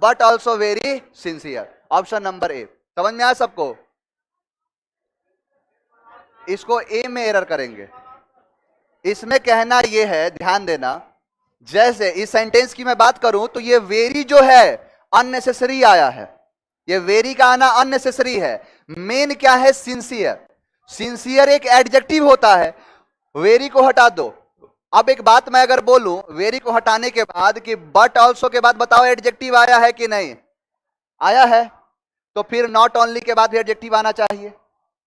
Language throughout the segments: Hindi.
But also very sincere. Option number ए। समझ में आया सबको? इसको ए में एरर करेंगे। इसमें कहना यह है, ध्यान देना, जैसे इस सेंटेंस की मैं बात करूं तो ये वेरी जो है अननेसेसरी आया है, ये वेरी का आना अननेसेसरी है। मेन क्या है? सिंसियर। सिंसियर एक एडजेक्टिव होता है, वेरी को हटा दो। अब एक बात मैं अगर बोलूं वेरी को हटाने के बाद कि बट ऑल्सो के बाद बताओ एडजेक्टिव आया है कि नहीं आया है, तो फिर नॉट ओनली के बाद भी एडजेक्टिव आना चाहिए,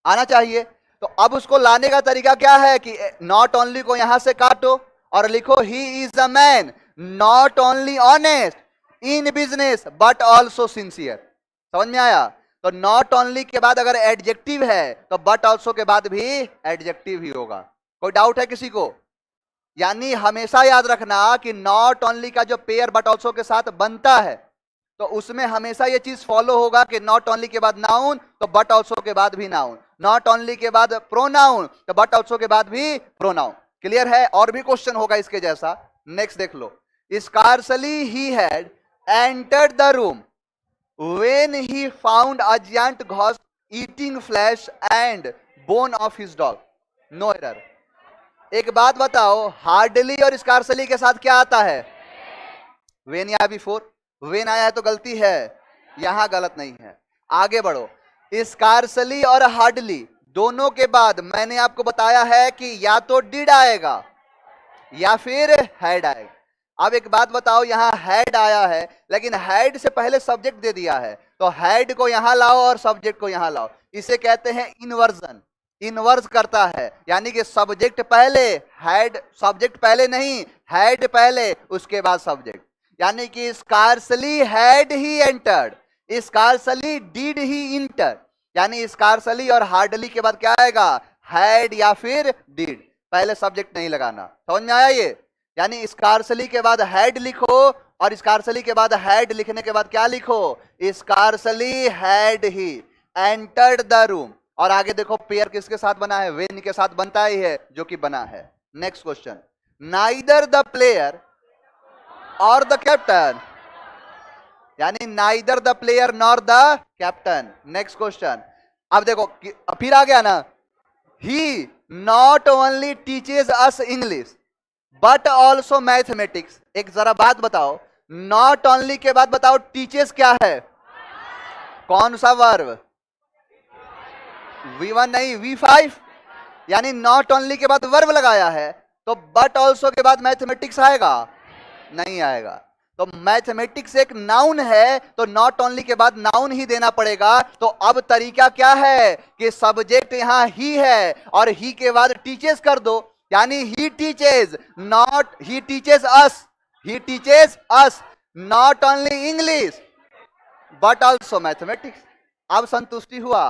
आना चाहिए। तो अब उसको लाने का तरीका क्या है कि नॉट ओनली को यहां से काटो और लिखो he is a man not only honest in business but also sincere. समझ में आया? तो नॉट ओनली के बाद अगर एडजेक्टिव है तो बट ऑल्सो के बाद भी एडजेक्टिव ही होगा। कोई डाउट है किसी को? यानी हमेशा याद रखना कि नॉट ओनली का जो पेयर बट ऑल्सो के साथ बनता है तो उसमें हमेशा ये चीज फॉलो होगा कि नॉट ओनली के बाद नाउन तो बट ऑल्सो के बाद भी नाउन, नॉट ओनली के बाद प्रोनाउन तो बट ऑल्सो के बाद भी प्रोनाउन। क्लियर है? और भी क्वेश्चन होगा इसके जैसा। नेक्स्ट देख लो। Scarcely he had entered the room when he found a giant ghost eating flesh and bone of his dog. No error. एक बात बताओ, हार्डली और स्कार्सली के साथ क्या आता है? वेन या बिफोर? वेन आया है तो गलती है, यहां गलत नहीं है। आगे बढ़ो। स्कार्सली और हार्डली दोनों के बाद मैंने आपको बताया है कि या तो डिड आएगा या फिर हैड आएगा। अब एक बात बताओ, यहां हैड आया है लेकिन हैड से पहले सब्जेक्ट दे दिया है, तो हैड को यहां लाओ और सब्जेक्ट को यहां लाओ। इसे कहते हैं इन्वर्जन। इन्वर्स करता है, यानी कि सब्जेक्ट पहले हैड, सब्जेक्ट पहले नहीं, हैड पहले उसके बाद सब्जेक्ट। यानी कि scarcely had he entered, scarcely did he inter, यानी स्कार्सली और हार्डली के बाद क्या आएगा? हैड या फिर डिड, पहले सब्जेक्ट नहीं लगाना। समझ में आया ये? यानी स्कार्सली के बाद हैड लिखो और स्कार्सली के बाद हैड लिखने के बाद क्या लिखो? Scarcely had he entered the room. और आगे देखो पेयर किसके साथ बना है? वेन के साथ बनता ही है, जो कि बना है। Next question. Neither the player और द कैप्टन, यानी neither the player nor the captain. Next question. अब देखो फिर आ गया ना, he not only teaches us English but also mathematics. एक जरा बात बताओ, नॉट ओनली के बाद बताओ टीचेज क्या है? कौन सा वर्ब? V1 नहीं, V5। यानी नॉट ओनली के बाद वर्ब लगाया है तो बट ऑल्सो के बाद मैथमेटिक्स आएगा? नहीं आएगा। तो मैथमेटिक्स एक नाउन है तो नॉट ओनली के बाद नाउन ही देना पड़ेगा। तो अब तरीका क्या है कि सब्जेक्ट यहां ही है और ही के बाद टीचेस कर दो, यानी he teaches, not he teaches us, he teaches us not only English but also mathematics. अब संतुष्टि हुआ?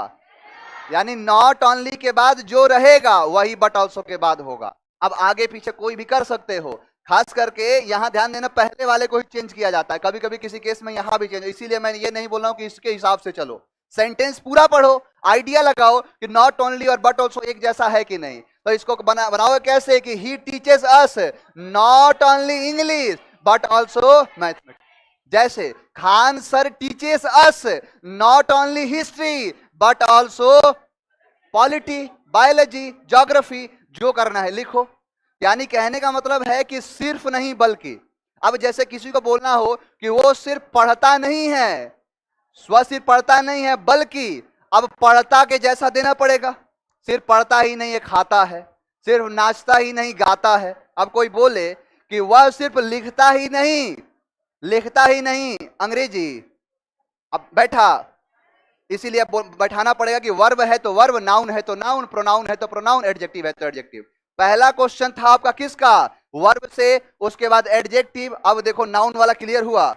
यानी नॉट ओनली के बाद जो रहेगा वही बट ऑल्सो के बाद होगा। अब आगे पीछे कोई भी कर सकते हो, खास करके यहां ध्यान देना पहले वाले को ही चेंज किया जाता है, कभी कभी किसी केस में यहां भी चेंज। इसीलिए मैं ये नहीं बोल रहा हूं कि इसके हिसाब से चलो, सेंटेंस पूरा पढ़ो, आइडिया लगाओ कि नॉट ओनली और बट ऑल्सो एक जैसा है कि नहीं। तो इसको बनाओ कैसे कि he teaches us not only English but also mathematics. जैसे Khan sir teaches us not only history but also polity, biology, geography. जो करना है लिखो। यानी कहने का मतलब है कि सिर्फ नहीं बल्कि, अब जैसे किसी को बोलना हो कि वो सिर्फ पढ़ता नहीं है, स्व सिर्फ पढ़ता नहीं है बल्कि, अब पढ़ता के जैसा देना पड़ेगा। सिर्फ पढ़ता ही नहीं है खाता है, सिर्फ नाचता ही नहीं गाता है। अब कोई बोले कि वह सिर्फ लिखता ही नहीं अंग्रेजी, अब बैठा, इसीलिए अब बैठाना पड़ेगा कि वर्ब है तो वर्ब, नाउन है तो नाउन, प्रोनाउन है तो प्रोनाउन, एडजेक्टिव है तो एडजेक्टिव। पहला क्वेश्चन था आपका किसका? वर्ब से, उसके बाद एडजेक्टिव। अब देखो नाउन वाला क्लियर हुआ,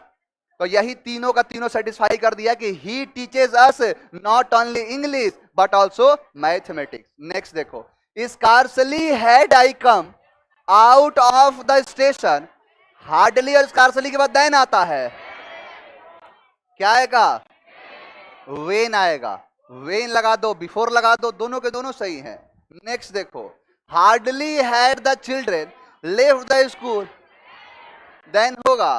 तो यही तीनों का तीनों सेटिस्फाई कर दिया कि he teaches us not only English but also mathematics. Next देखो, scarcely had I come out of the station, hardly और स्कार्सली के बाद देन आता है, क्या आएगा? वेन आएगा। वेन लगा दो, बिफोर लगा दो, दोनों के दोनों सही हैं। नेक्स्ट देखो, hardly had the children left the school, then होगा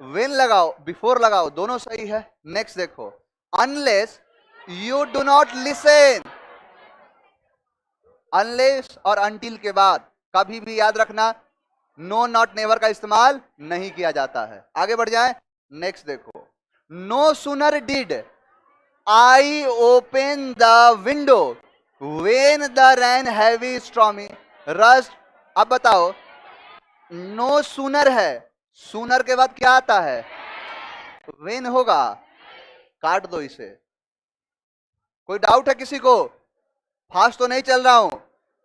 वेन लगाओ, बिफोर लगाओ, दोनों सही है। नेक्स्ट देखो, unless you do not listen, unless और अनटिल के बाद कभी भी याद रखना नो नॉट नेवर का इस्तेमाल नहीं किया जाता है। आगे बढ़ जाए, नेक्स्ट देखो, no sooner did I open the window when the rain heavy stormy rust. अब बताओ, नो सुनर है, सुनर के बाद क्या आता है? वेन होगा, काट दो इसे। कोई डाउट है किसी को? फास्ट तो नहीं चल रहा हूं,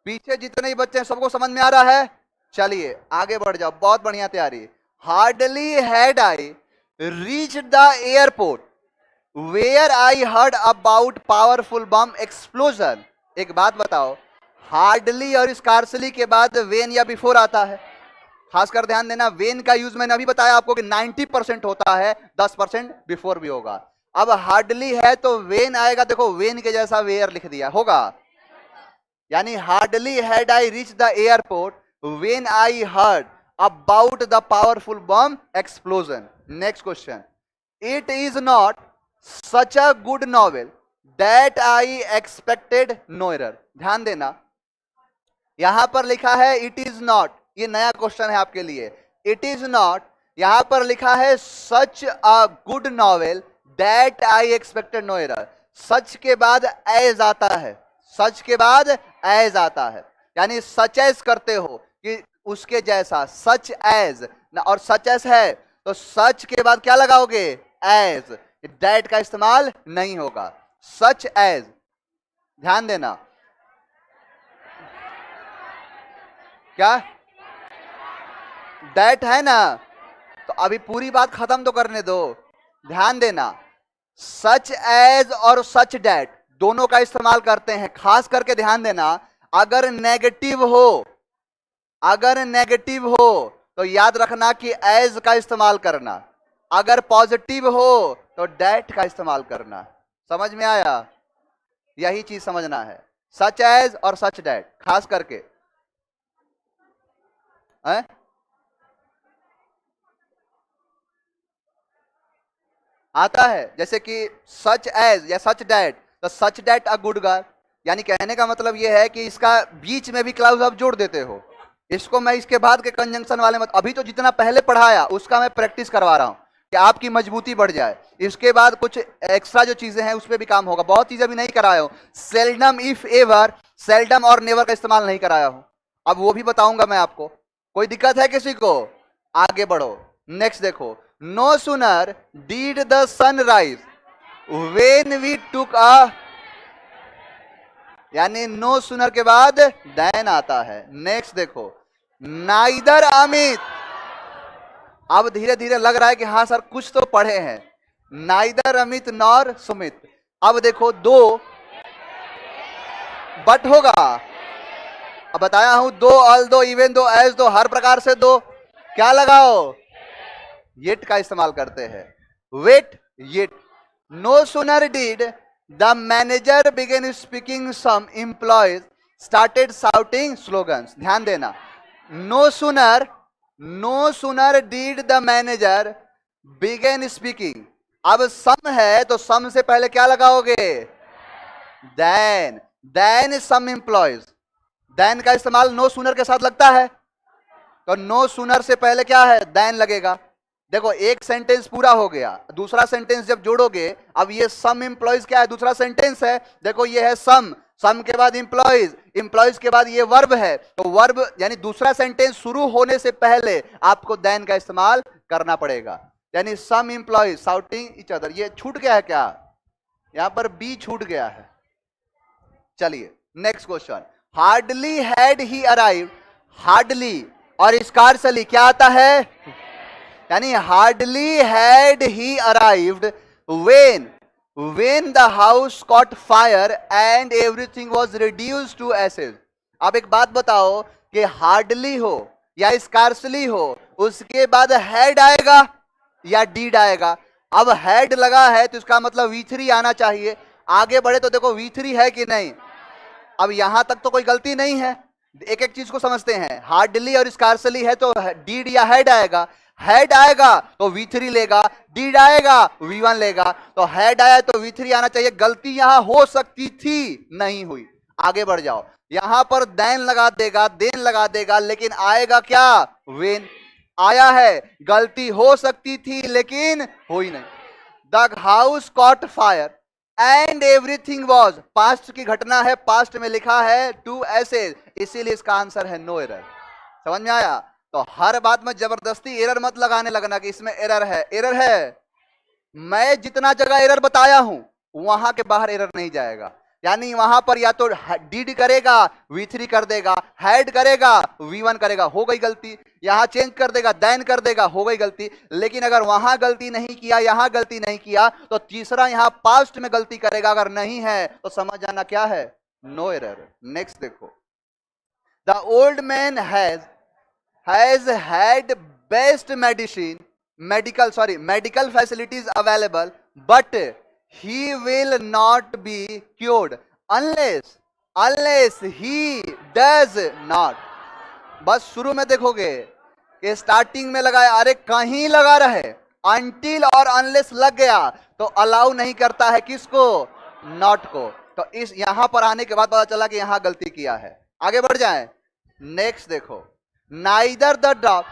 पीछे जितने ही बच्चे हैं सबको समझ में आ रहा है? चलिए आगे बढ़ जाओ, बहुत बढ़िया तैयारी। Hardly had I reach the airport where I heard about powerful bomb explosion. एक बात बताओ, हार्डली और स्कार्सली के बाद वेन या बिफोर आता है। खासकर ध्यान देना, वेन का यूज मैंने अभी बताया आपको कि 90% होता है, 10% बिफोर भी होगा। अब हार्डली है तो वेन आएगा, देखो वेन के जैसा वेयर लिख दिया होगा, यानी hardly had I reach the airport when I heard about the powerful bomb explosion. Next question, it is not such a good novel that I expected no error. ध्यान देना, यहां पर लिखा है इट इज नॉट, ये नया क्वेश्चन है आपके लिए। इट इज नॉट, यहां पर लिखा है such a good novel that I expected no error. Such के बाद एज आता है, सच के बाद एज आता है, यानी सच एज करते हो कि उसके जैसा, सच एज, और सच एज है तो सच के बाद क्या लगाओगे? एज, दैट का इस्तेमाल नहीं होगा, सच एज। ध्यान देना, क्या दैट है ना, तो अभी पूरी बात खत्म तो करने दो। ध्यान देना, सच एज और सच दैट दोनों का इस्तेमाल करते हैं। खास करके ध्यान देना, अगर नेगेटिव हो, अगर नेगेटिव हो तो याद रखना कि एज का इस्तेमाल करना, अगर पॉजिटिव हो तो दैट का इस्तेमाल करना। समझ में आया? यही चीज समझना है, सच एज और सच दैट खास करके है? आता है, जैसे कि सच एज या सच दैट, तो such that a good guy, यानी कहने का मतलब यह है कि इसका बीच में भी क्लाउज आप जोड़ देते हो। इसको मैं इसके बाद के कंजंक्शन वाले मत, अभी तो जितना पहले पढ़ाया उसका मैं प्रैक्टिस करवा रहा हूं कि आपकी मजबूती बढ़ जाए। इसके बाद कुछ एक्स्ट्रा जो चीजें हैं उस पर भी काम होगा, बहुत चीजें अभी नहीं कराया हूं। सेल्डम, इफ एवर, सेल्डम और नेवर का इस्तेमाल नहीं कराया हूं, अब वो भी बताऊंगा मैं आपको। कोई दिक्कत है किसी को? आगे बढ़ो, नेक्स्ट देखो, no sooner did the sun rise when we took a, यानी नो सुनर के बाद देन आता है। नेक्स्ट देखो, नाइदर अमित, अब धीरे धीरे लग रहा है कि हाँ सर कुछ तो पढ़े हैं। नाइदर अमित नॉर सुमित, अब देखो दो बट होगा, अब बताया हूं, दो, ऑल दो, इवन दो, एज दो, हर प्रकार से दो, क्या लगाओ? येट का इस्तेमाल करते हैं, wait, yet. No sooner did the manager begin speaking, some employees started shouting slogans. ध्यान देना, no sooner, no sooner did the manager begin speaking, अब सम है तो सम से पहले क्या लगाओगे? Then, then some employees, then का इस्तेमाल नो सुनर के साथ लगता है, तो नो सुनर से पहले क्या है? देन लगेगा। देखो एक सेंटेंस पूरा हो गया, दूसरा सेंटेंस जब जोड़ोगे, अब ये सम एम्प्लॉयज क्या है? दूसरा सेंटेंस है। देखो ये है सम, सम के बाद एम्प्लॉयज, एम्प्लॉयज के बाद ये वर्ब है, तो वर्ब यानी दूसरा सेंटेंस शुरू होने से पहले आपको देन का इस्तेमाल करना पड़ेगा, यानी सम एम्प्लॉयज शाउटिंग ईच अदर। ये छूट गया है क्या? यहां पर बी छूट गया है। चलिए next question, hardly had he arrived, hardly और स्कार्सली क्या आता है? यानी hardly had he arrived when the house caught fire and everything was reduced to ashes। अब एक बात बताओ कि हार्डली हो या स्कार्सली हो, उसके बाद हैड आएगा या डीड आएगा? अब हैड लगा है तो इसका मतलब V3 आना चाहिए। आगे बढ़े तो देखो V3 है कि नहीं। अब यहां तक तो कोई गलती नहीं है, एक एक चीज को समझते हैं। हार्डली और स्कार्सली है तो डीड या हैड आएगा, हेड आएगा तो V3 लेगा, डीड आएगा V1 लेगा, तो हेड आया तो V3 आना चाहिए। गलती यहां हो सकती थी, नहीं हुई। आगे बढ़ जाओ, यहां पर देन लगा देगा, देन लगा देगा, लेकिन आएगा क्या? वेन आया है। गलती हो सकती थी लेकिन हुई नहीं। The house cot fire and everything was, past की घटना है, पास्ट में लिखा है टू ऐसे, इसीलिए इसका आंसर है नो एरर। समझ में आया? तो हर बात में जबरदस्ती एरर मत लगाने लगना कि इसमें एरर है। एरर है, मैं जितना जगह एरर बताया हूं वहां के बाहर एरर नहीं जाएगा। यानी वहां पर या तो डीड करेगा V3 कर देगा, हेड करेगा V1 करेगा, हो गई गलती। यहां चेंज कर देगा, देन कर देगा, हो गई गलती। लेकिन अगर वहां गलती नहीं किया, यहां गलती नहीं किया, तो तीसरा यहां पास्ट में गलती करेगा। अगर नहीं है तो समझ जाना क्या है? No error. नेक्स्ट देखो, the old man has had best medical facilities available, but he will not be cured unless he does not। बस शुरू में देखोगे कि स्टार्टिंग में लगाया, अरे कहीं लगा रहे, until और unless लग गया तो अलाउ नहीं करता है किसको? नॉट को। तो इस यहां पर आने के बाद पता चला कि यहां गलती किया है। आगे बढ़ जाएं। नेक्स्ट देखो, नाइदर द डॉग,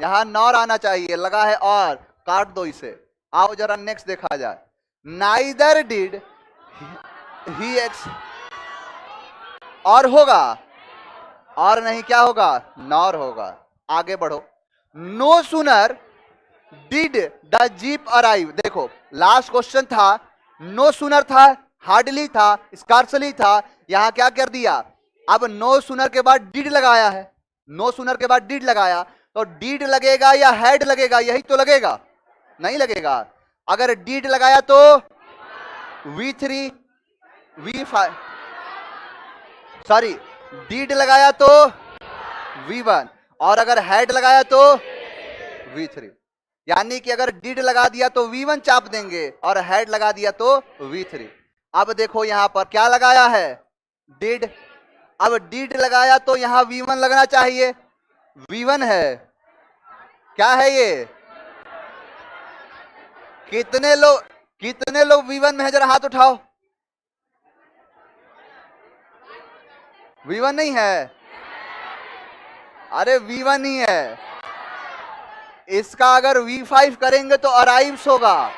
यहां नॉर आना चाहिए, लगा है और, काट दो इसे। आओ जरा नेक्स्ट देखा जाए। नाइदर डिड ही एक्स, और होगा, और नहीं क्या होगा? नॉर होगा। आगे बढ़ो, no sooner did the jeep arrive. देखो लास्ट क्वेश्चन था, नो सुनर था, हार्डली था, स्कार्सली था, यहां क्या कर दिया? अब नो सुनर के बाद डिड लगाया है, नो सुनर के बाद डिड लगाया, तो डीड लगेगा या हेड लगेगा? यही तो लगेगा, नहीं लगेगा। अगर डीड लगाया तो V3 V5, सॉरी डीड लगाया तो V1, और अगर हेड लगाया तो V3। यानी कि अगर डीड लगा दिया तो V1 चाप देंगे और हेड लगा दिया तो V3। अब देखो यहां पर क्या लगाया है? डीड। अब डीड लगाया तो यहां V1 लगना चाहिए, V1 है, क्या है ये? कितने लोग V1 में है? जरा हाथ उठाओ। V1 नहीं है? अरे V1 ही है। इसका अगर V5 करेंगे तो अराइव्स होगा,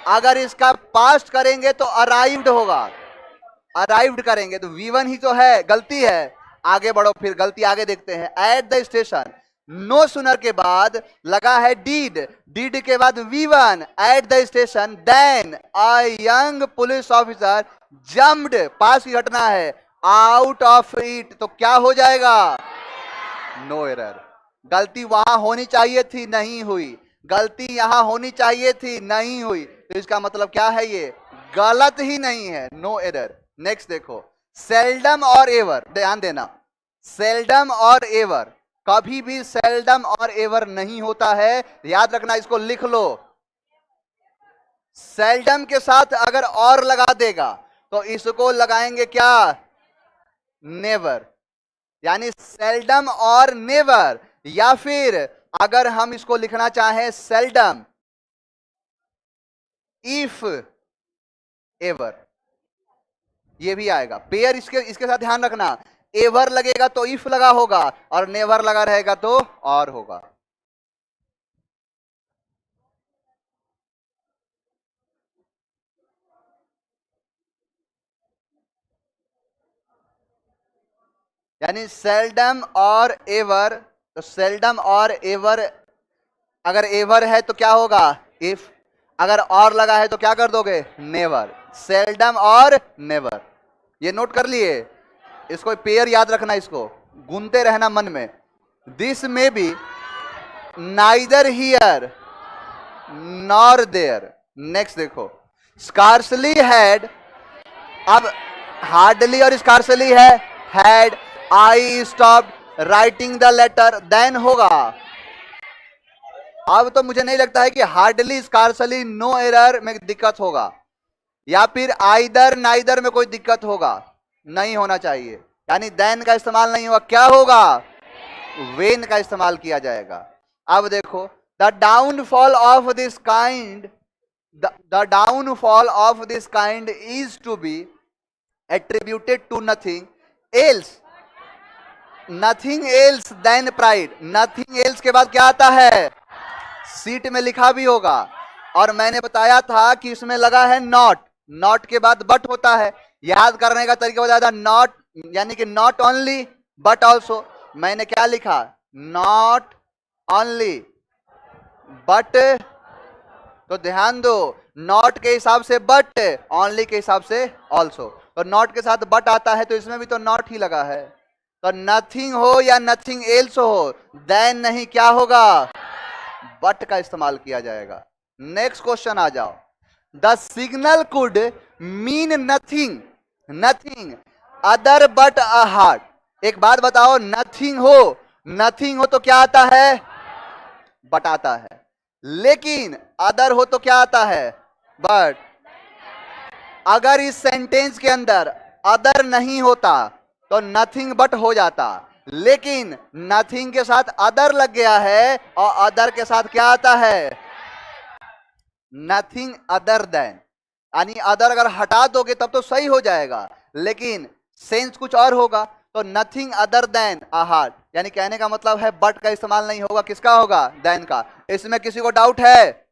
अगर इसका पास्ट करेंगे तो अराइव्ड होगा। अराइव्ड करेंगे तो V1 ही तो है, गलती है। आगे बढ़ो, फिर गलती आगे देखते हैं। Eight the station, no sooner के बाद लगा है डीड, डीड के बाद V1 at the station, then a young police officer jumped, पास की घटना है, आउट ऑफ इट, तो क्या हो जाएगा? No error. गलती वहां होनी चाहिए थी, नहीं हुई। गलती यहां होनी चाहिए थी, नहीं हुई, तो इसका मतलब क्या है? ये गलत ही नहीं है, नो एरर। नेक्स्ट देखो, सेल्डम और एवर, ध्यान देना, सेल्डम और एवर, कभी भी सेल्डम और एवर नहीं होता है, याद रखना, इसको लिख लो। सेल्डम के साथ अगर और लगा देगा तो इसको लगाएंगे क्या? नेवर। यानी सेल्डम और नेवर, या फिर अगर हम इसको लिखना चाहें सेल्डम इफ एवर, ये भी आएगा। पेयर इसके साथ ध्यान रखना, एवर लगेगा तो इफ लगा होगा, और नेवर लगा रहेगा तो और होगा। यानी सेल्डम और एवर, तो सेल्डम और एवर, अगर एवर है तो क्या होगा? इफ। अगर और लगा है तो क्या कर दोगे? नेवर। सेल्डम और नेवर, ये नोट कर लिए? इसको पेयर याद रखना, इसको गुनते रहना मन में। This may be neither here nor there. Next देखो, स्कार्सली हैड, अब हार्डली और स्कार्सली है, had, I stop writing the letter, then होगा। अब तो मुझे नहीं लगता है कि हार्डली स्कार्सली नो एरर में दिक्कत होगा, या फिर आइदर नाइदर में कोई दिक्कत होगा, नहीं होना चाहिए। यानी देन का इस्तेमाल नहीं होगा, क्या होगा? वेन का इस्तेमाल किया जाएगा। अब देखो, the downfall of this kind, the downfall of this kind is to be attributed to nothing else, nothing else than pride. Nothing else के बाद क्या आता है? सीट में लिखा भी होगा, और मैंने बताया था कि इसमें लगा है नॉट, नॉट के बाद बट होता है। याद करने का तरीका बताया था, नॉट यानी कि नॉट ओनली बट ऑल्सो। मैंने क्या लिखा? नॉट ओनली बट, तो ध्यान दो, नॉट के हिसाब से बट, ओनली के हिसाब से ऑल्सो। तो नॉट के साथ बट आता है, तो इसमें भी तो नॉट ही लगा है। तो नथिंग हो या नथिंग एल्स हो, देन नहीं, क्या होगा? बट का इस्तेमाल किया जाएगा। नेक्स्ट क्वेश्चन आ जाओ। The signal could mean nothing, nothing other but a heart. एक बात बताओ, नथिंग हो, नथिंग हो तो क्या आता है? बट आता है। लेकिन अदर हो तो क्या आता है? बट। अगर इस सेंटेंस के अंदर अदर नहीं होता तो नथिंग बट हो जाता, लेकिन नथिंग के साथ अदर लग गया है, और अदर के साथ क्या आता है? Nothing other than. यानी अदर अगर हटा दोगे तब तो सही हो जाएगा, लेकिन सेंस कुछ और होगा। तो nothing other than a heart, यानी कहने का मतलब है बट का इस्तेमाल नहीं होगा, किसका होगा? देन का। इसमें किसी को डाउट है?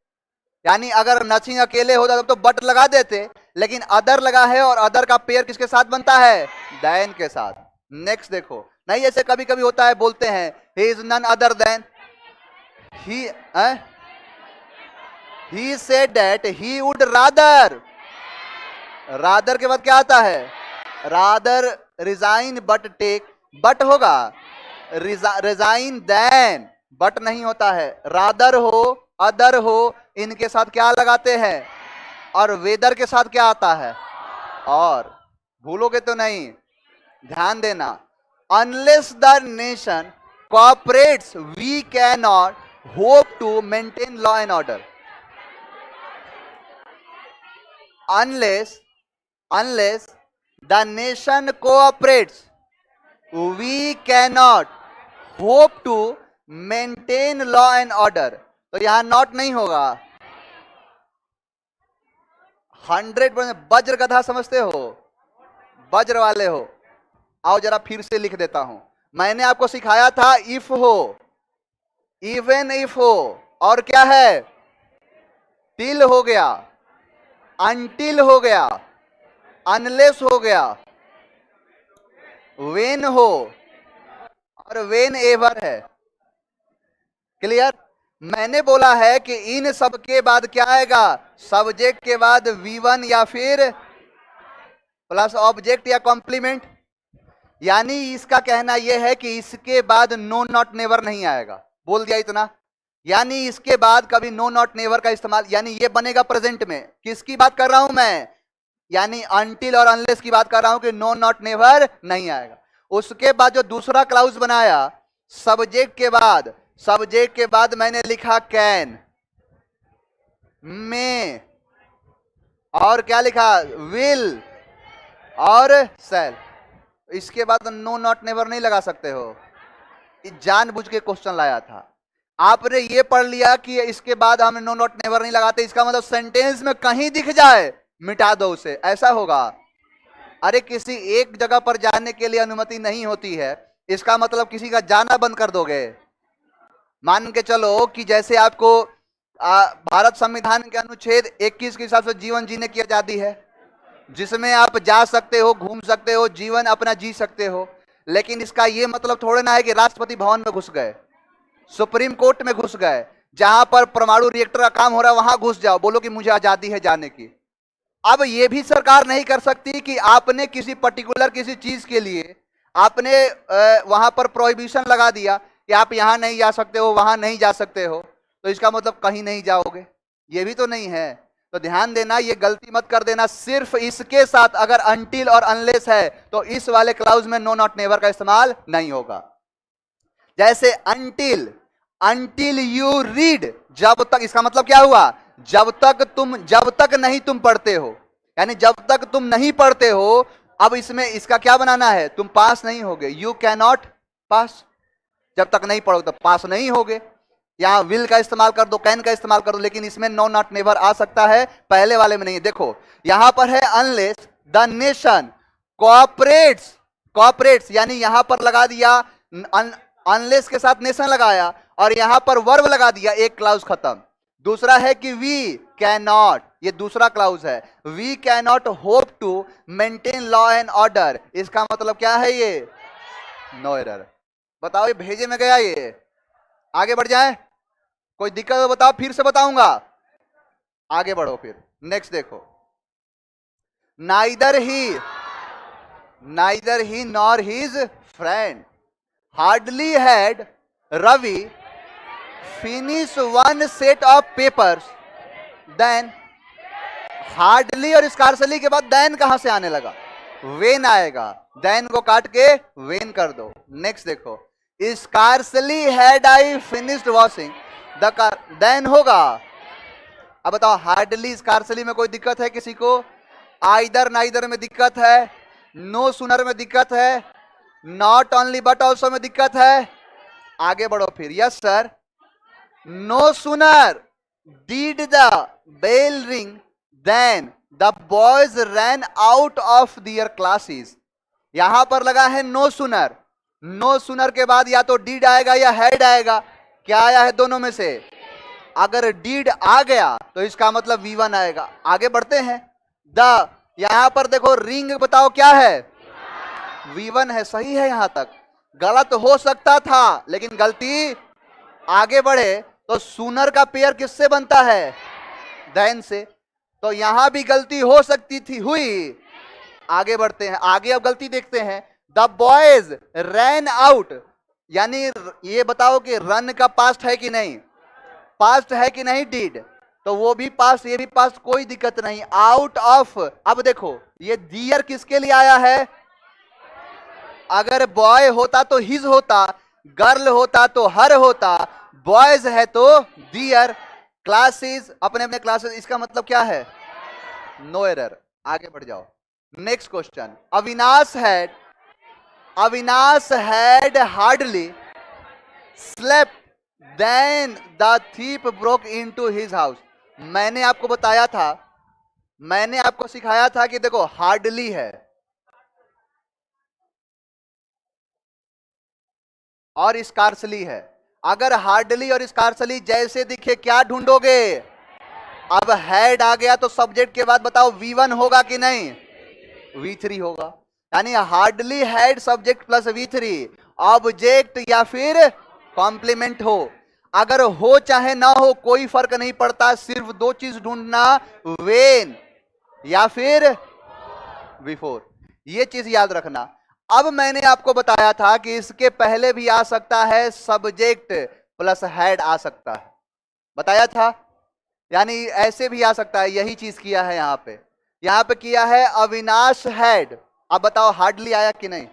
यानी अगर नथिंग अकेले होता तब तो बट लगा देते, लेकिन अदर लगा है, और अदर का पेयर किसके साथ बनता है? देन के साथ। नेक्स्ट देखो, नहीं जैसे कभी कभी होता है, बोलते हैं he is none other than he said that he would rather, rather के बाद क्या आता है? Rather resign but take, but होगा, रिजाइन देन, बट नहीं होता है। रादर हो, अदर हो, इनके साथ क्या लगाते हैं? और वेदर के साथ क्या आता है? और। भूलोगे तो नहीं, ध्यान देना। Unless the nation cooperates we can not hope to maintain law and order. unless the nation cooperates we cannot hope to maintain law and order। तो यहां नॉट नहीं होगा। 100% वज्र गधा समझते हो? वज्र वाले हो? आओ जरा फिर से लिख देता हूं। मैंने आपको सिखाया था इफ हो, इवन इफ हो, और क्या है? टिल हो गया, अनटिल हो गया, अनलेस हो गया, वेन हो, और वेन एवर है। क्लियर? मैंने बोला है कि इन सब के बाद क्या आएगा? सब्जेक्ट के बाद V1 या फिर प्लस ऑब्जेक्ट या कॉम्प्लीमेंट। यानी इसका कहना यह है कि इसके बाद नो नॉट नेवर नहीं आएगा। बोल दिया इतना। यानी इसके बाद कभी नो नॉट नेवर का इस्तेमाल, यानी ये बनेगा प्रेजेंट में। किसकी बात कर रहा हूं मैं? यानी अनटिल और अनलेस की बात कर रहा हूं कि नो नॉट नेवर नहीं आएगा। उसके बाद जो दूसरा क्लाउज बनाया सब्जेक्ट के बाद, सब्जेक्ट के बाद मैंने लिखा कैन, मे, और क्या लिखा? विल और सेल। इसके बाद नो नॉट नेवर नहीं लगा सकते हो। जानबूझ के क्वेश्चन लाया था। आपने ये पढ़ लिया कि इसके बाद हम नो नॉट नेवर नहीं लगाते, इसका मतलब सेंटेंस में कहीं दिख जाए मिटा दो उसे, ऐसा होगा। अरे किसी एक जगह पर जाने के लिए अनुमति नहीं होती है, इसका मतलब किसी का जाना बंद कर दोगे। मान के चलो कि जैसे आपको भारत संविधान के अनुच्छेद 21 के हिसाब से जीवन जीने की आजादी है, जिसमें आप जा सकते हो, घूम सकते हो, जीवन अपना जी सकते हो। लेकिन इसका यह मतलब थोड़े ना है कि राष्ट्रपति भवन में घुस गए, सुप्रीम कोर्ट में घुस गए, जहां पर परमाणु रिएक्टर का काम हो रहा है वहां घुस जाओ, बोलो कि मुझे आजादी है जाने की। अब यह भी सरकार नहीं कर सकती कि आपने किसी पर्टिकुलर किसी चीज के लिए आपने वहां पर प्रोहिबिशन लगा दिया कि आप यहां नहीं जा सकते हो, वहां नहीं जा सकते हो, तो इसका मतलब कहीं नहीं जाओगे, ये भी तो नहीं है। तो ध्यान देना, ये गलती मत कर देना। सिर्फ इसके साथ अगर अनटिल और अनलेस है तो इस वाले क्लाउज में नो नॉट नेवर का इस्तेमाल नहीं होगा। जैसे अनटिल, अनटिल यू रीड, जब तक, इसका मतलब क्या हुआ? जब तक नहीं तुम पढ़ते हो, यानी जब तक तुम नहीं पढ़ते हो। अब इसमें इसका क्या बनाना है? तुम पास नहीं होगे, यू कैन नॉट पास। जब तक नहीं पढ़ोगे तो पास नहीं होगे। यहां विल का इस्तेमाल कर दो, कैन का इस्तेमाल कर दो, लेकिन इसमें नो नॉट नेवर आ सकता है, पहले वाले में नहीं है। देखो यहां पर है अनलेस द नेशन कोऑपरेट्स, कोऑपरेट्स यानी यहां पर लगा दिया अनलेस के साथ नेशन लगाया और यहां पर वर्ब लगा दिया, एक क्लाउज खत्म। दूसरा है कि वी कैन नॉट, ये दूसरा क्लाउज है, we can not hope to maintain law and order, इसका मतलब क्या है, ये नो एरर। बताओ ये भेजे में गया, ये आगे बढ़ जाए, कोई दिक्कत हो बताओ, फिर से बताऊंगा, आगे बढ़ो फिर। नेक्स्ट देखो, neither he nor his friend hardly had Ravi finish one set of papers then, hardly और स्कार्सली के बाद देन कहां से आने लगा, वेन आएगा, देन को काट के वेन कर दो। नेक्स्ट देखो, scarcely had I finished washing the car, then होगा। अब बताओ हार्डली स्कार्सली में कोई दिक्कत है किसी को, आइदर नाइदर में दिक्कत है, नो सुनर में दिक्कत है, नॉट ओनली बट ऑल्सो में दिक्कत है, आगे बढ़ो फिर। Yes sir, no sooner did the bell ring than the boys ran out of their classes, यहां पर लगा है नो सुनर, नो सुनर के बाद या तो डीड आएगा या हैड आएगा, क्या आया है दोनों में से, अगर डीड आ गया तो इसका मतलब V1 आएगा। आगे बढ़ते हैं, द यहां पर देखो रिंग बताओ क्या है, V1 है, सही है, यहां तक गलत हो सकता था लेकिन गलती, आगे बढ़े तो सुनर का पेयर किससे बनता है, देन से, तो यहां भी गलती हो सकती थी, हुई। आगे बढ़ते हैं, आगे अब गलती देखते हैं, द बॉयज रैन आउट, यानी ये बताओ कि रन का पास्ट है कि नहीं, पास्ट है कि नहीं, डिड, तो वो भी पास्ट, ये भी पास्ट, कोई दिक्कत नहीं। आउट ऑफ, अब देखो ये दियर किसके लिए आया है, अगर बॉय होता तो हिज होता, गर्ल होता तो हर होता, बॉयज है तो दियर, क्लासेस अपने अपने क्लासेस, इसका मतलब क्या है, नो एरर। आगे बढ़ जाओ, next question, Avinash had hardly slept then the thief broke into his house. मैंने आपको बताया था, मैंने आपको सिखाया था कि देखो हार्डली है और स्कार्सली है, अगर हार्डली और स्कार्सली जैसे दिखे क्या ढूंढोगे, अब हैड आ गया तो सब्जेक्ट के बाद बताओ V1 होगा कि नहीं, V3 होगा, यानी hardly had subject plus V3, object या फिर कॉम्प्लीमेंट हो, अगर हो चाहे ना हो कोई फर्क नहीं पड़ता, सिर्फ दो चीज ढूंढना, वेन या फिर बिफोर, ये चीज याद रखना। अब मैंने आपको बताया था कि इसके पहले भी आ सकता है सब्जेक्ट प्लस हैड आ सकता है, बताया था, यानी ऐसे भी आ सकता है, यही चीज किया है यहां पे किया है अविनाश हैड। अब बताओ हार्डली आया कि नहीं,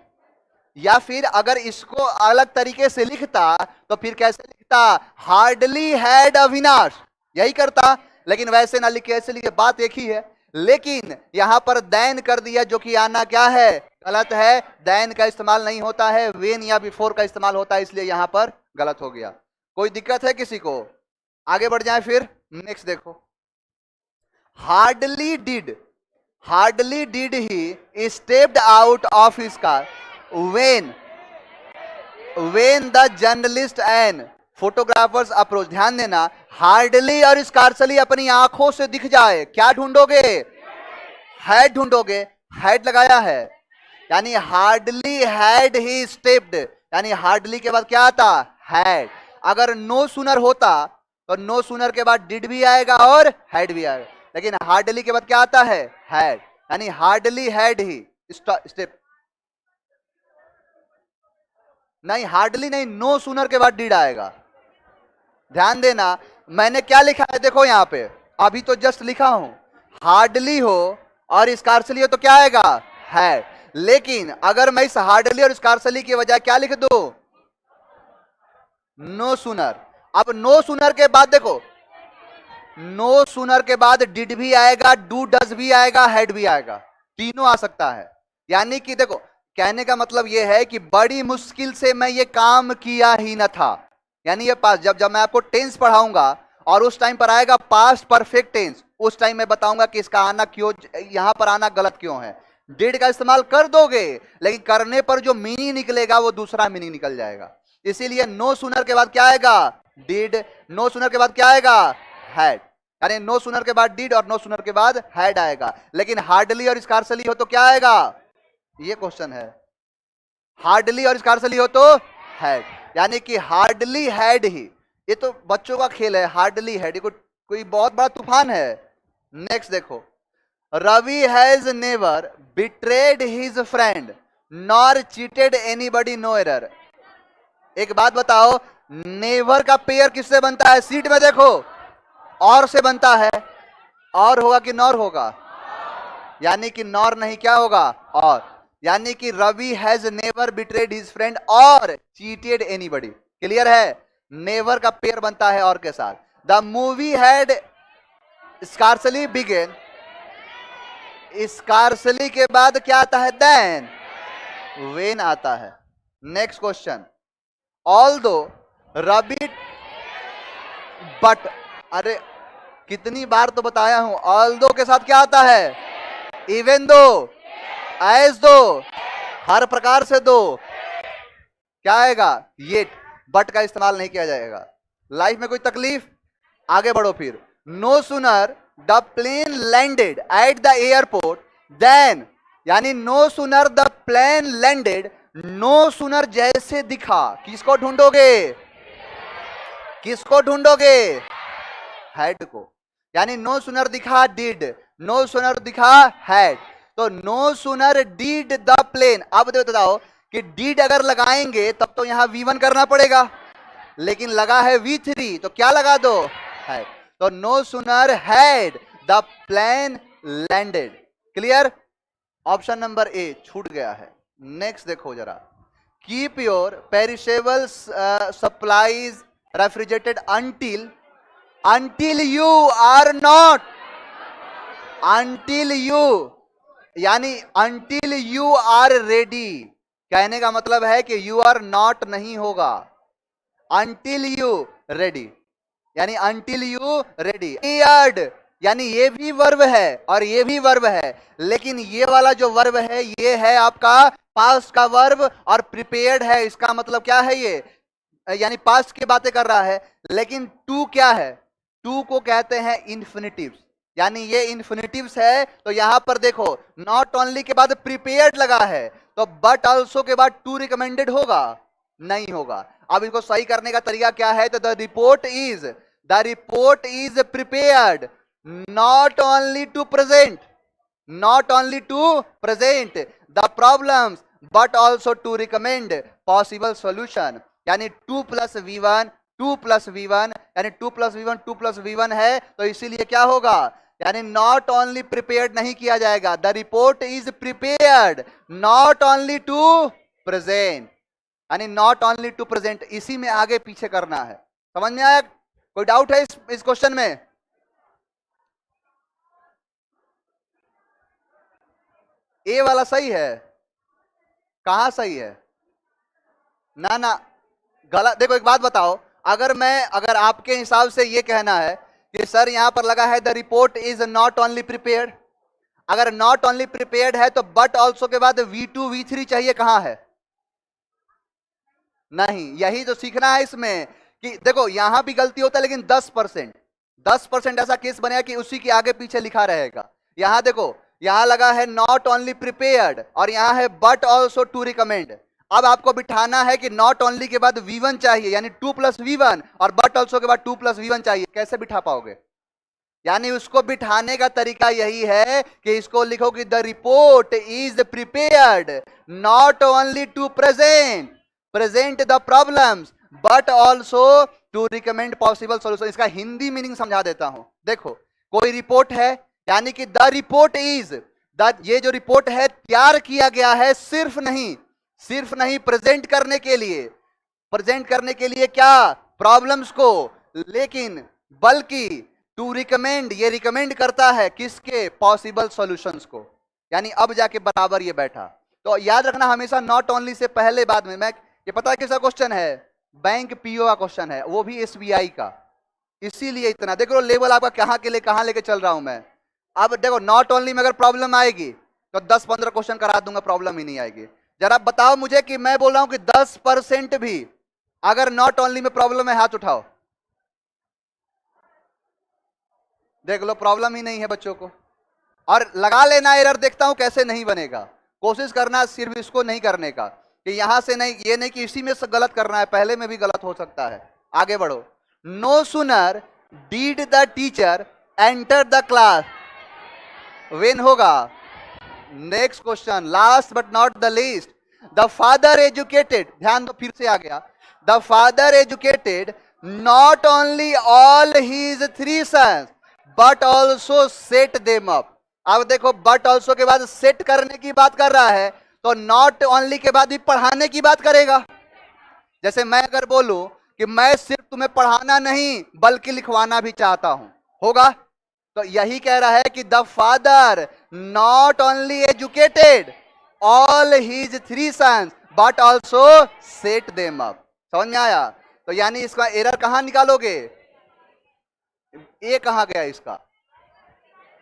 या फिर अगर इसको अलग तरीके से लिखता तो फिर कैसे लिखता, हार्डली हैड अविनाश, यही करता, लेकिन वैसे ना लिखे, ऐसे लिखे, बात एक ही है, लेकिन यहां पर देन कर दिया, जो कि आना क्या है, गलत है, देन का इस्तेमाल नहीं होता है, वेन या बिफोर का इस्तेमाल होता है, इसलिए यहां पर गलत हो गया। कोई दिक्कत है किसी को, आगे बढ़ जाए फिर। नेक्स्ट देखो, hardly did he stepped out of his car when the journalist and photographers approach. ध्यान देना, हार्डली और स्कार्सली अपनी आंखों से दिख जाए, क्या ढूंढोगे, हैड ढूंढोगे, हैड लगाया है, यानी हार्डली हैड ही स्टेप्ड, यानी हार्डली के बाद क्या आता, हैड। अगर नो सुनर होता तो नो सुनर के बाद डिड भी आएगा और हैड भी आएगा, लेकिन हार्डली के बाद क्या आता है, हैड, यानी हार्डली हैड ही स्टेप, नहीं हार्डली नहीं, नो सुनर के बाद डिड आएगा। ध्यान देना, मैंने क्या लिखा है, देखो यहां पे अभी तो जस्ट लिखा हूं, हार्डली हो और स्कार्सली हो तो क्या आएगा, है, लेकिन अगर मैं इस हार्डली और स्कार्सली की बजाय क्या लिख दूं, नो सुनर। अब नो सुनर के बाद देखो, नो सुनर के बाद डिड भी आएगा, डू डज भी आएगा, हैड भी आएगा, तीनों आ सकता है। यानी कि देखो कहने का मतलब यह है कि बड़ी मुश्किल से मैं ये काम किया ही न था, यानी ये पास्ट, जब जब मैं आपको टेंस पढ़ाऊंगा और उस टाइम पर आएगा पास्ट परफेक्ट टेंस, उस टाइम मैं बताऊंगा कि इसका आना क्यों, यहां पर आना गलत क्यों है। डिड का इस्तेमाल कर दोगे लेकिन करने पर जो मीनिंग निकलेगा वो दूसरा मीनिंग निकल जाएगा। इसीलिए नो सुनर के बाद क्या आएगा, डिड, नो सुनर के बाद क्या आएगा, हैड, यानी नो सुनर के बाद डिड और नो सुनर के बाद हैड आएगा। लेकिन हार्डली और स्कार्सली हो तो क्या आएगा, ये क्वेश्चन है। हार्डली और स्कार्सली हो तो हैड, यानी कि हार्डली हैड ही, ये तो बच्चों का खेल है, हार्डली हैड कोई बहुत बड़ा तूफान है। नेक्स्ट देखो, Ravi has never betrayed his friend nor cheated anybody, no error. एक बात बताओ, नेवर का पेयर किससे बनता है, सीट में देखो, और से बनता है, और होगा कि नॉर होगा, यानी कि नॉर नहीं, क्या होगा, और, यानी कि Ravi has never betrayed his friend और चीटेड एनीबॉडी। क्लियर है, नेवर का पेयर बनता है और के साथ। The movie had scarcely begin, scarcely के बाद क्या आता है, देन, वेन आता है। Next question, although Ravi, but, अरे कितनी बार तो बताया हूं, ऑल्दो के साथ क्या आता है, इवन दो, एज दो, हर प्रकार से दो, क्या आएगा, येट। बट का इस्तेमाल नहीं किया जाएगा। लाइफ में कोई तकलीफ, आगे बढ़ो फिर, no sooner the plane landed at the airport then, यानी no sooner the plane landed, no sooner जैसे दिखा, किसको ढूंढोगे, किसको ढूंढोगे, हैड को, यानी नो सुनर दिखा डिड, नो सुनर दिखा हैड, तो no sooner did the plane. अब बताओ कि डिड अगर लगाएंगे तब तो यहां V1 करना पड़ेगा, लेकिन लगा है V3 तो क्या लगा दो, हैड, तो no sooner had the plane landed. Clear, option number A छूट गया है। नेक्स्ट देखो जरा, keep your perishable supplies refrigerated until you are not, until you, यानी until you are ready, कहने का मतलब है कि you are not नहीं होगा, until you ready, यानी until you ready। prepared, यानी ये भी वर्ब है और ये भी वर्ब है, लेकिन ये वाला जो वर्ब है ये है आपका पास्ट का वर्ब और प्रिपेयर्ड है, इसका मतलब क्या है, ये यानी पास्ट की बातें कर रहा है। लेकिन टू क्या है, टू को कहते हैं इन्फिनिटिव्स, यानी ये इन्फिनिटिव्स है। तो यहां पर देखो, नॉट ओनली के बाद प्रिपेयर्ड लगा है, तो बट ऑल्सो के बाद टू रिकमेंडेड होगा, नहीं होगा। अब इसको सही करने का तरीका क्या है, तो the report is prepared not only to present, not only to present the problems but also to recommend possible solution, यानी 2 plus V1 यानी 2 plus V1 है, तो इसीलिए क्या होगा, यानी not only prepared नहीं किया जाएगा, the report is prepared not only to present, यानी not only to present, इसी में आगे पीछे करना है। समझ में आया, कोई डाउट है इस क्वेश्चन में? ए वाला सही है, कहां सही है, ना ना गलत। देखो एक बात बताओ, अगर आपके हिसाब से ये कहना है कि सर यहां पर लगा है the report is not only prepared, अगर नॉट ओनली प्रिपेयर्ड है तो बट ऑल्सो के बाद V2 V3 चाहिए, कहां है, नहीं। यही तो सीखना है इसमें कि देखो यहां भी गलती होता है, लेकिन 10% ऐसा केस बनेगा कि उसी के आगे पीछे लिखा रहेगा। यहां देखो, यहां लगा है नॉट ओनली प्रिपेयर्ड और यहां है बट ऑल्सो टू रिकमेंड। अब आपको बिठाना है कि नॉट ओनली के बाद V1 चाहिए, यानी 2 plus V1, और बट ऑल्सो के बाद 2 plus V1 चाहिए। कैसे बिठा पाओगे, यानी उसको बिठाने का तरीका यही है कि इसको लिखो कि the report is prepared not only to present the problems but also to recommend possible solution. इसका हिंदी मीनिंग समझा देता हूं। देखो, कोई रिपोर्ट है, यानी कि द रिपोर्ट इज, ये जो रिपोर्ट है तैयार किया गया है सिर्फ नहीं प्रेजेंट करने के लिए क्या, प्रॉब्लम्स को, लेकिन बल्कि टू रिकमेंड, ये रिकमेंड करता है किसके, पॉसिबल सॉल्यूशंस को, यानी अब जाके बराबर ये बैठा। तो याद रखना हमेशा नॉट ओनली से पहले बाद में, मैं ये पता है किसका क्वेश्चन है, बैंक पीओ का क्वेश्चन है, वो भी एसबीआई का। इसीलिए इतना देखो लेवल आपका कहां के लिए कहां लेके चल रहा हूं मैं। अब देखो नॉट ओनली में अगर प्रॉब्लम आएगी तो 10-15 क्वेश्चन करा दूंगा, प्रॉब्लम ही नहीं आएगी। जरा बताओ मुझे कि मैं बोल रहा हूं कि 10% भी अगर नॉट ओनली में प्रॉब्लम है, हाथ उठाओ। देख लो प्रॉब्लम ही नहीं है बच्चों को। और लगा लेना एरर, देखता हूं कैसे नहीं बनेगा। कोशिश करना सिर्फ इसको नहीं करने का कि यहां से नहीं, ये नहीं कि इसी में से गलत करना है, पहले में भी गलत हो सकता है। आगे बढ़ो। No sooner did the teacher enter the class when होगा। Next question, last but not the least, the father educated, ध्यान दो फिर से आ गया, the father educated not only all his 3 sons but also set them up. अब देखो बट ऑल्सो के बाद सेट करने की बात कर रहा है, तो नॉट ओनली के बाद भी पढ़ाने की बात करेगा। जैसे मैं अगर बोलूं कि मैं सिर्फ तुम्हें पढ़ाना नहीं बल्कि लिखवाना भी चाहता हूं, होगा? तो यही कह रहा है कि the father not only educated all his 3 sons but also set them up. समझ में आया? तो यानी इसका एरर कहां निकालोगे? ये कहां गया इसका?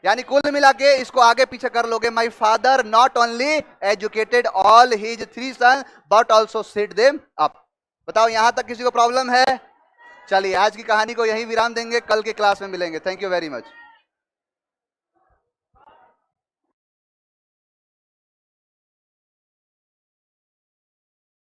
यानी कुल मिला के इसको आगे पीछे कर लोगे। My father not only educated all his 3 sons but also set them up. बताओ यहां तक किसी को प्रॉब्लम है? चलिए आज की कहानी को यही विराम देंगे, कल के क्लास में मिलेंगे। Thank you very much.